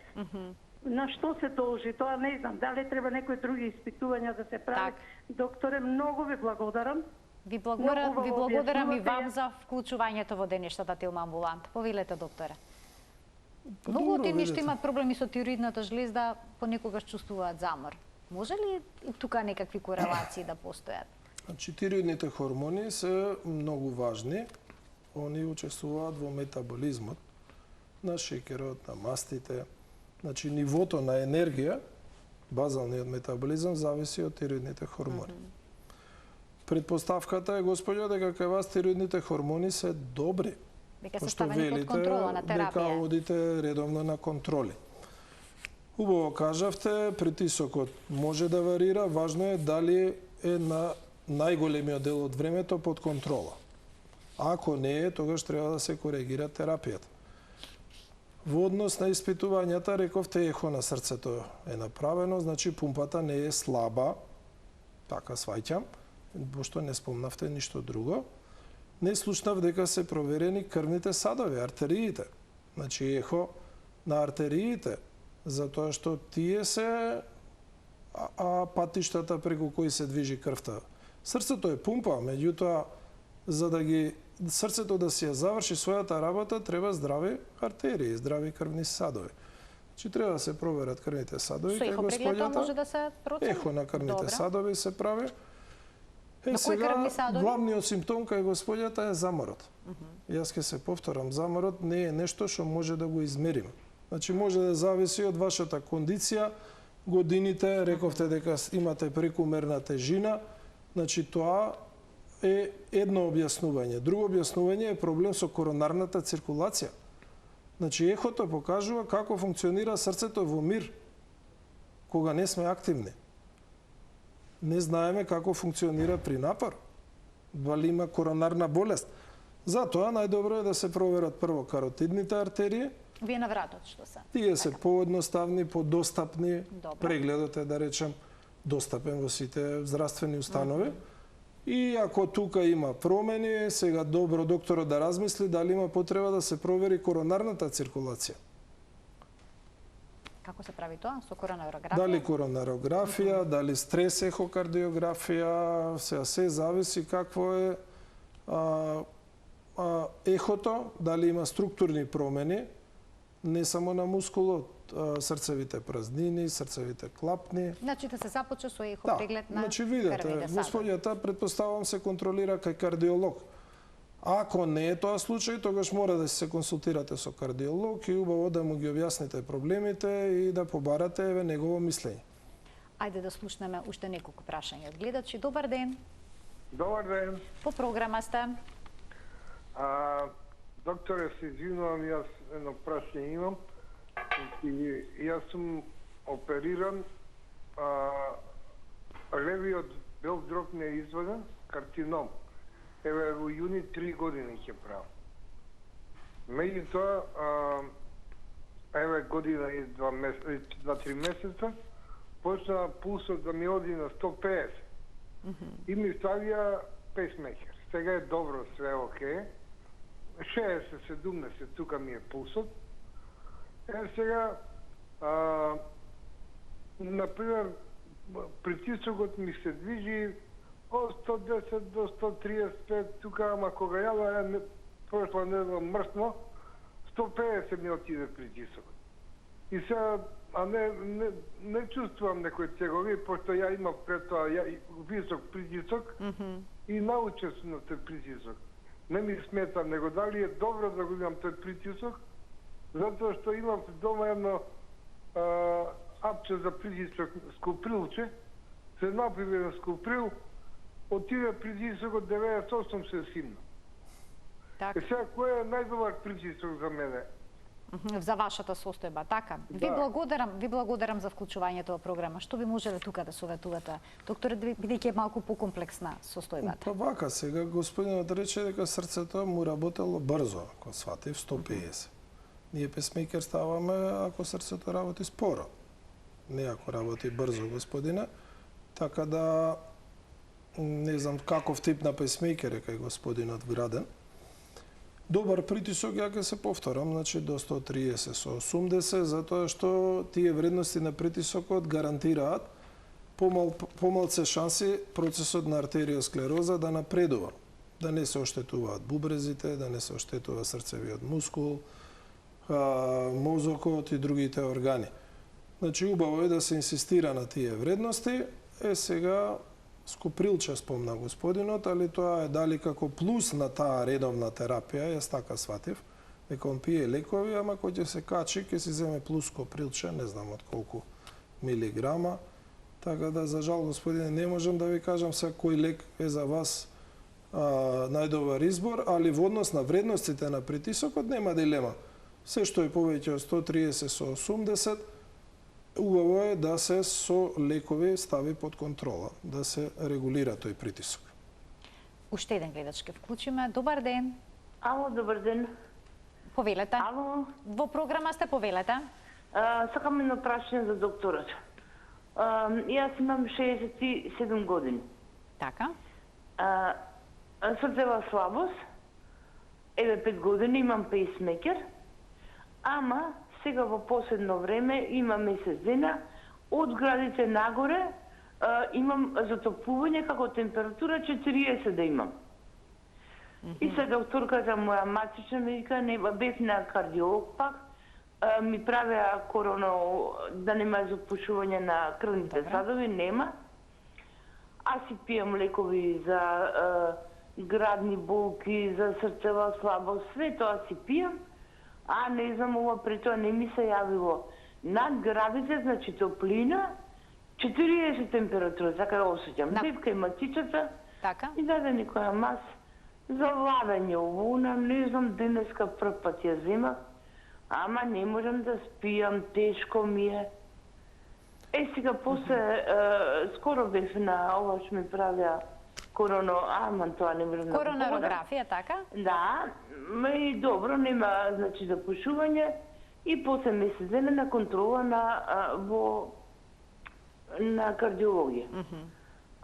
На што се должи, тоа не знам, дали треба некои други испитувања да се прави. Докторе, многу ви благодарам. Ви благодарам и вам за вклучувањето во денешната Телма амбуланта. Повелете, докторе. Многу од тие што имаат проблеми со тироидната жлезда понекогаш чувствуваат замор. Може ли и тука некакви корелации да постојат? Значи, тироидните хормони се многу важни. Они учествуваат во метаболизмот на шеќерот, на мастите. Значи, нивото на енергија, базалниот метаболизам, зависи од тироидните хормони. Предпоставката е, господјо, дека кај вас тироидните хормони се добри. Дека се ставени под контрола на терапија. Дека одите редовно на контроли. Убаво кажавте, притисокот може да варира, важно е дали е на најголемиот дел од времето под контрола. Ако не е, тогаш треба да се коригира терапијата. Во однос на испитувањата, рековте ехо на срцето е направено, значи пумпата не е слаба, така сваќам, пошто не спомнавте ништо друго. Не слушнав дека се проверени крвните садови, артериите. Значи ехо на артериите, затоа што тие се патиштата преку кои се движи крвта. Срцето е пумпа, меѓутоа, за да ги срцето да си ја заврши својата работа, треба здрави артерии, здрави крвни садови. Значи треба да се проверат крвните садови. Со ехо прегледот може да се процени? Ехо на крвните садови се прави. На кои крвни садови? Главниот симптом кај господјата е заморот. Јас ќе се повторам, заморот не е нешто што може да го измериме. Значи може да зависи од вашата кондиција, годините, рековте дека имате прекумерна тежина, значи тоа е едно објаснување. Друго објаснување е проблем со коронарната циркулација. Значи ехото покажува како функционира срцето во мир, кога не сме активни. Не знаеме како функционира при напор, дали има коронарна болест. Затоа најдобро е да се проверат прво каротидните артерии. Вие на вратот што се? Тие се поедноставни, подостапни. Прегледот е, да речем, достапен во сите здравствени установи. И ако тука има промени, сега добро докторот да размисли дали има потреба да се провери коронарната циркулација. Како се прави тоа? Со коронарографија? Дали коронарографија, дали стрес ехокардиографија, се зависи какво е ехото, дали има структурни промени, не само на мускулот, срцевите празнини, срцевите клапни. Значи да се започне со ехо преглед на значи видете, господјата предпоставам се контролира кај кардиолог. Ако не е тоа случај, тогаш мора да се консултирате со кардиолог и убаво да му ги објасните проблемите и да побарате негово мислење. Ајде да слушнеме уште неколку прашања од гледачи. Добар ден. Добар ден. По програма сте. Докторе, се извинувам, јас едно прашање имам. Јас сум опериран, левиот бел дроб не е изваден, картином. Еве, во јуни 3 години ќе правам. Меѓутоа, еве година и 2-3 месеца, почна пулсот да ми оди на 150. И ми ставија пейсмейкер. Сега е добро, све е окей. 60-70, тука ми е пулсот. Сега, например, притисокот ми се движи од 110 до 135, тука, ама кога јава прошла недела мртно, 150 ми отиде притисокот. И сега, не чувствувам некои тегови, пошто ја имам пред тоа висок притисок и научен сум на тој притисок. Не ми смета, него дали е добро да го имам тој притисок, затоа што имам дома едно апче за притисок, скоприлче, се напиви на скоприл, отиде притисокот 98 се симна. Така. Сега, кој е најдобар притисок за мене? За вашата состојба, така. Да. Ви благодарам за вклучувањето во програма. Што би можеле тука да советувате, докторе, бидејќи е малку покомплексна состојбата? Па вака, сега господинот рече дека срцето му работело брзо, ако сватив 150. Ние песмейкер ставаме ако срцето работи споро. Не ако работи брзо, господине. Така да, не знам каков тип на песмейкер е кај господинот вграден. Добар притисок, ја ќе се повторам, значи до 130 со 80, затоа што тие вредности на притисокот гарантираат помалце шанси процесот на артериосклероза да напредува, да не се оштетуваат бубрезите, да не се оштетува срцевиот мускул, мозокот и другите органи. Значи убаво е да се инсистира на тие вредности. Сега скоприлче спомна господинот, али тоа е дали како плюс на таа редовна терапија, јас така сватив, дека он пие лекови, ама кој ќе се качи, ќе си земе плюс скоприлче, не знам од колку милиграма. Така да, за жал, господине, не можам да ви кажам сега кој лек е за вас најдобар избор, али во однос на вредностите на притисокот нема дилема. Се што е повеќе од 130 со 80, убаво е да се со лекови стави под контрола, да се регулира тој притисок. Уште еден гледач ке вклучиме. Добар ден. Ало, добар ден. Повелете. Ало. Во програма сте, повелете. Сакам едно прашање за докторот. Јас имам 67 години. Така. Срцева слабост. Еве 5 години имам пейсмекер. Ама сега во последно време имам месец дена од градите нагоре имам затоплување како температура 40 да имам. И се докторката моја матична ми вика, бев на кардиолог пак, ми правеа да нема запушување на крвните садови, нема. Аз си пијам лекови за градни болки, за срцева слабост, све тоа си пијам, а не знам, ова при тоа не ми се јавило. Над градите, значи топлина, 40 температура, така да осеќам. Бевка и матичата, и даде некоја мас за владање овона, не знам, денеска прв пат ја земах, ама не можам да спијам, тешко ми е. Сега после, скоро бев на ова што ми правеа тоа не можам да... Коронарографија, така? Да, и добро, нема, значи, запушување и после месец дена на контрола на кардиологија.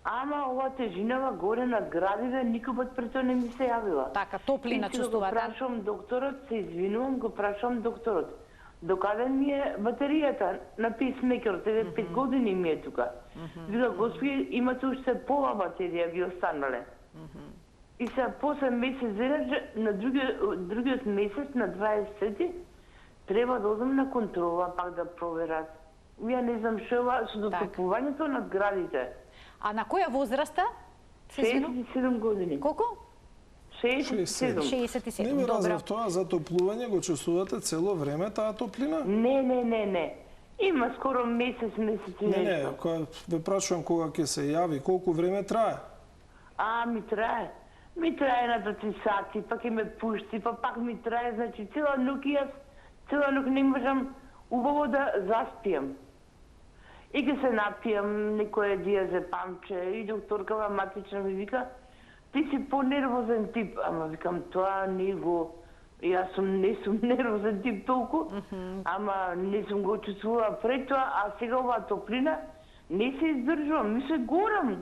Ама ова тежинава горе на градиве никој пат пред тоа не ми се јавила. Така, топлина чувствувате? Го прашувам докторот, се извинувам, го прашувам докторот. Докаде ми е батеријата на пейсмекерот, 5 години ми е тука. Вика, господи, имате уште пола батерија ви останале. И сега после месец дена, на другиот месец, на 20 треба да одам на контрола, пак да проверат. Ја не знам што е со дотопувањето над градите. А на која возраста? 67 години. Колку? 67. 67. Не ме разбрав тоа, затоплување го чувствувате цело време таа топлина? Не. Има скоро месец и нешто. Не, кога ве прашувам кога ќе се јави, колку време трае? Ми трае. Ми трае на 3 сати, пак ќе ме пушти, па пак ми трае, значи цела ноќ не можам убаво да заспијам. И ке се напијам некоја диазепамче и докторкава матична ми вика, ти си по-нервозен тип. Ама викам, тоа не го... Јас не сум нервозен тип толку, ама не сум го чувствувала пред тоа, а сега оваа топлина не се издржувам, ми се горам.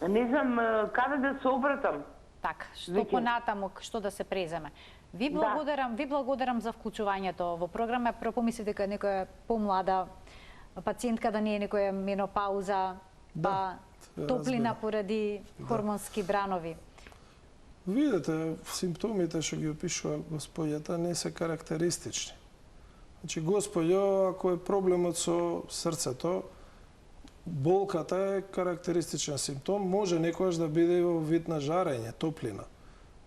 Не знам каде да се обратам. Така, што понатаму, што да се преземе. Ви благодарам за вклучувањето во програма. Помислите дека некоја помлада пациентка да не е некоја менопауза, па топлина поради хормонски бранови. Видете, симптомите што ги опишува господјата не се карактеристични. Значи, господјо, ако е проблемот со срцето, болката е карактеристичен симптом, може некојаш да биде во вид на жарење, топлина.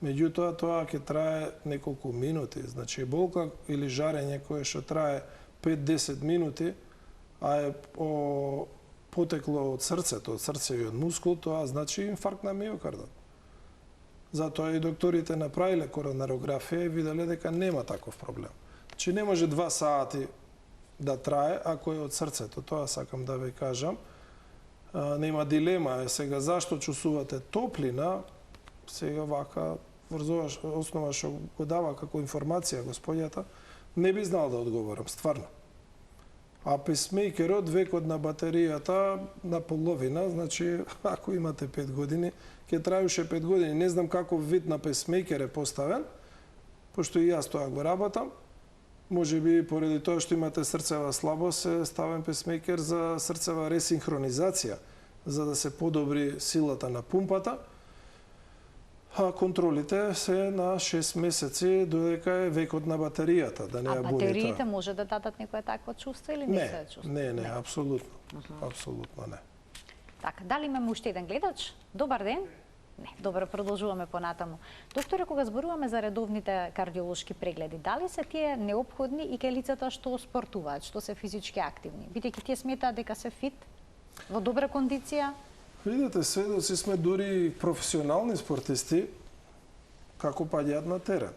Меѓутоа, тоа ќе трае неколку минути. Значи, болка или жарење кое што трае 5-10 минути, а е потекло од срцето, од срцевиот мускул, тоа значи инфаркт на миокардот. Затоа и докторите направиле коронарографија и виделе дека нема таков проблем. Значи, не може 2 сати да трае, ако е од срцето. Тоа сакам да ви кажам. Нема дилема. Сега, зашто чувствувате топлина, сега вака, врз основа што го дава како информација господјата, не би знал да одговорам, стварно. А пейсмейкерот, векот на батеријата на половина, значи, ако имате 5 години, ќе трае уште 5 години. Не знам каков вид на пейсмейкер е поставен, пошто и јас тоа го работам. Може би, поради тоа што имате срцева слабост, е ставен пейсмейкер за срцева ресинхронизација, за да се подобри силата на пумпата. А контролите се на 6 месеци, додека е векот на батеријата, да не ја буди тоа. А батериите може да дадат некоја таква чувство или не се чувство? Не, апсолутно. Апсолутно не. Така, дали имаме уште еден гледач? Добар ден. Не, добро, продолжуваме понатаму. Докторе, кога зборуваме за редовните кардиолошки прегледи, дали се тие неопходни и кај лицата што спортуваат, што се физички активни? Бидејќи тие сметаат дека се фит, во добра кондиција? Видете, сведоци сме дури професионални спортисти како паѓаат на терен,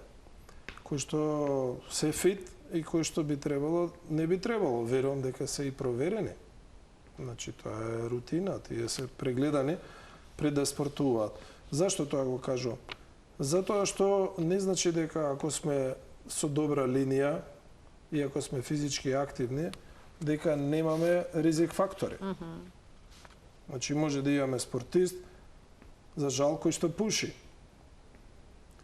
кои што се фит и кои што би требало, не би требало, верувам дека се и проверени. Значи тоа е рутина, тие се прегледани пред да спортуваат. Зашто тоа го кажувам? Затоа што не значи дека ако сме со добра линија и ако сме физички активни, дека немаме ризик фактори. Значи може да имаме спортист, за жал, кој што пуши,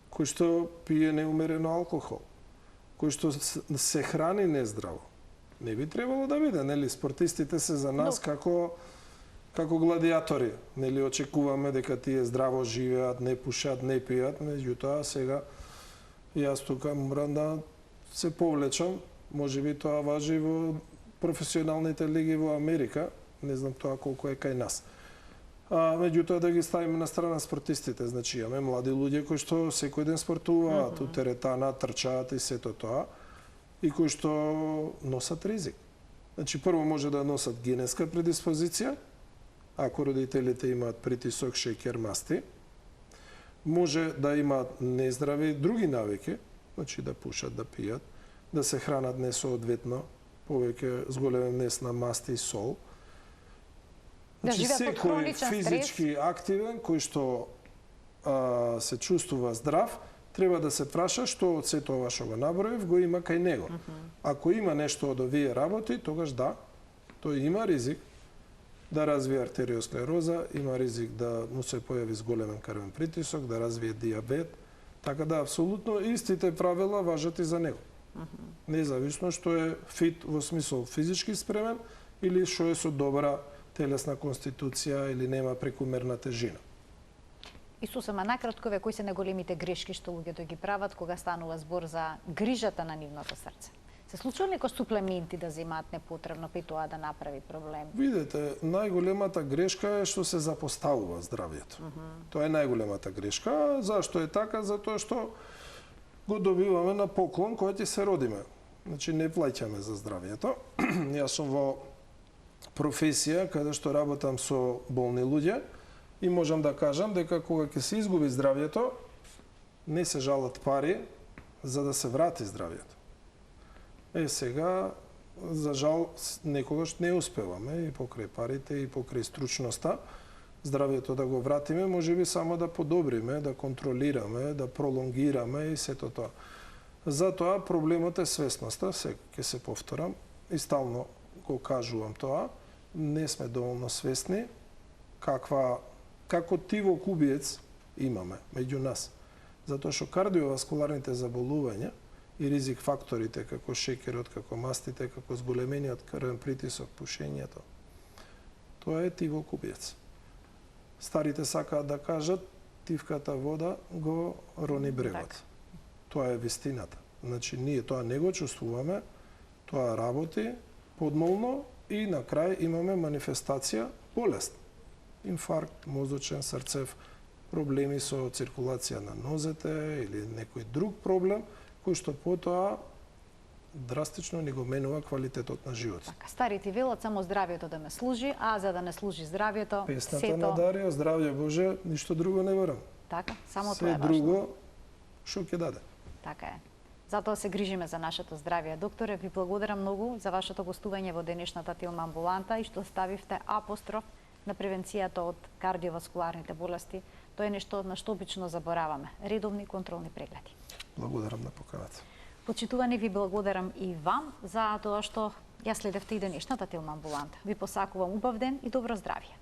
кој што пие неумерено алкохол, кој што се храни нездраво. Не би требало да биде, нели? Спортистите се за нас како гладиатори. Нели очекуваме дека тие здраво живеат, не пушат, не пијат, меѓутоа сега јас тука морам да се повлечам. Можеби тоа важи во професионалните лиги во Америка, не знам тоа колку е кај нас. Меѓутоа да ги ставиме на страна спортистите, значи имаме млади луѓе кои што секој ден спортуваат, у теретана, трчаат и сето тоа, и кои што носат ризик. Значи прво може да носат генетска предиспозиција, ако родителите имаат притисок, шеќер, масти, може да имаат нездрави други навики, значи да пушат, да пијат, да се хранат несоодветно, повеќе зголемен внес на масти и сол. Да живеат под хроничен стрес. Физички активен, кој што се чувствува здрав, треба да се праша што од сето ова што го наброив го има кај него. Ако има нешто од овие работи, тогаш да, тој има ризик да развие артериосклероза, има ризик да му се појави зголемен крвен притисок, да развие диабет, така да апсолутно истите правила важат и за него. Независно што е фит во смисол физички спремен или што е со добра телесна конституција или нема прекумерна тежина. И сосема накратко, кои се најголемите грешки што луѓето ги прават кога станува збор за грижата на нивното срце? Се случува некои суплементи да земаат непотребно, па и тоа да направи проблем? Видете, најголемата грешка е што се запоставува здравјето. Тоа е најголемата грешка. Зашто е така? Затоа што го добиваме на поклон кој ќе се родиме. Значи не плаќаме за здравјето. Јас сум во професија каде што работам со болни луѓе и можам да кажам дека кога ќе се изгуби здравјето, не се жалат пари за да се врати здравјето. Сега, за жал, некогаш не успеваме и покрај парите и покрај стручноста здравјето да го вратиме, можеби само да подобриме, да контролираме, да пролонгираме и сето тоа. Затоа проблемот е свесноста, ќе се повторам и стално го кажувам тоа, не сме доволно свесни како тивок убиец имаме меѓу нас. Затоа што кардиоваскуларните заболувања и ризик факторите како шеќерот, како мастите, како зголемениот крвен притисок, пушењето, тоа е тивок убиец. Старите сакаат да кажат, тивката вода го рони брегот. Тоа е вистината. Значи, ние тоа не го чувствуваме, тоа работи подмолно и на крај имаме манифестација болест. Инфаркт, мозочен, срцев, проблеми со циркулација на нозете или некој друг проблем, кој што потоа драстично ни го менува квалитетот на животот. Така, старите велат само здравјето да ме служи, а за да не служи здравјето, Песната на Дарија, здравје Боже, ништо друго не барам. Така, само Се тоа е важно. друго што ќе даде. Така е. Затоа се грижиме за нашето здравје. Докторе, ви благодарам многу за вашето гостување во денешната Тилма амбуланта и што ставивте апостроф на превенцијата од кардиоваскуларните болести. Тоа е нешто на што обично забораваме. Редовни контролни прегледи. Благодарам на поканата. Почитувани, ви благодарам и вам за тоа што ја следевте и денешната Тилма амбуланта. Ви посакувам убав ден и добро здравје.